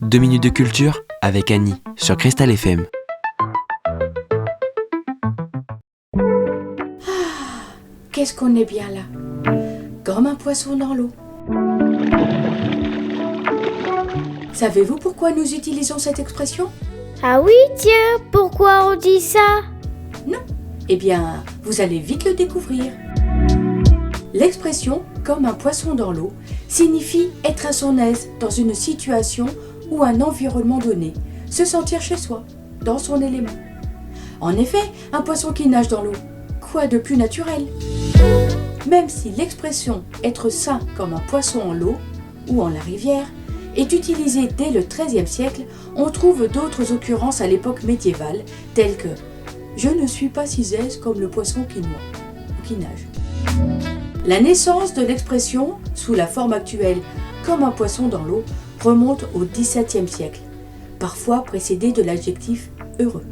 2 minutes de culture avec Annie sur Cristal FM. Qu'est-ce qu'on est bien là, comme un poisson dans l'eau. Savez-vous pourquoi nous utilisons cette expression ? Ah oui, tiens, pourquoi on dit ça ? Non. Eh bien, vous allez vite le découvrir. L'expression « comme un poisson dans l'eau » signifie être à son aise dans une situation ou un environnement donné, se sentir chez soi, dans son élément. En effet, un poisson qui nage dans l'eau, quoi de plus naturel ? Même si l'expression « être sain comme un poisson en l'eau » ou en la rivière est utilisée dès le XIIIe siècle, on trouve d'autres occurrences à l'époque médiévale, telles que « je ne suis pas si aise comme le poisson qui noie » ou qui nage. La naissance de l'expression, sous la forme actuelle « comme un poisson dans l'eau », remonte au XVIIe siècle, parfois précédée de l'adjectif « heureux ».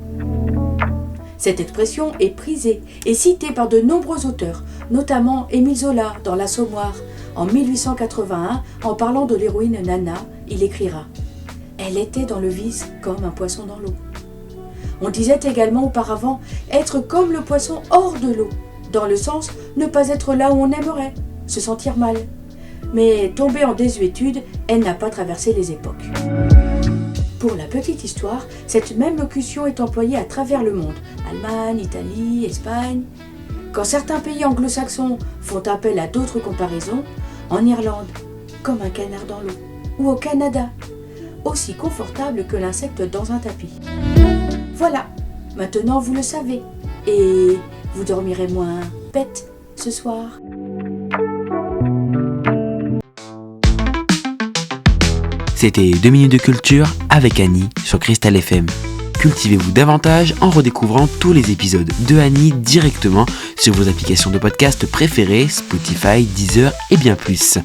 Cette expression est prisée et citée par de nombreux auteurs, notamment Émile Zola dans L'Assommoir. En 1881, en parlant de l'héroïne Nana, il écrira « Elle était dans le vice comme un poisson dans l'eau ». On disait également auparavant être comme le poisson hors de l'eau, dans le sens ne pas être là où on aimerait, se sentir mal. Mais tombée en désuétude, elle n'a pas traversé les époques. Pour la petite histoire, cette même locution est employée à travers le monde, Allemagne, Italie, Espagne. Quand certains pays anglo-saxons font appel à d'autres comparaisons, en Irlande, comme un canard dans l'eau, ou au Canada, aussi confortable que l'insecte dans un tapis. Voilà, maintenant vous le savez, et vous dormirez moins bête ce soir. C'était 2 minutes de culture avec Annie sur Cristal FM. Cultivez-vous davantage en redécouvrant tous les épisodes de Annie directement sur vos applications de podcast préférées, Spotify, Deezer et bien plus.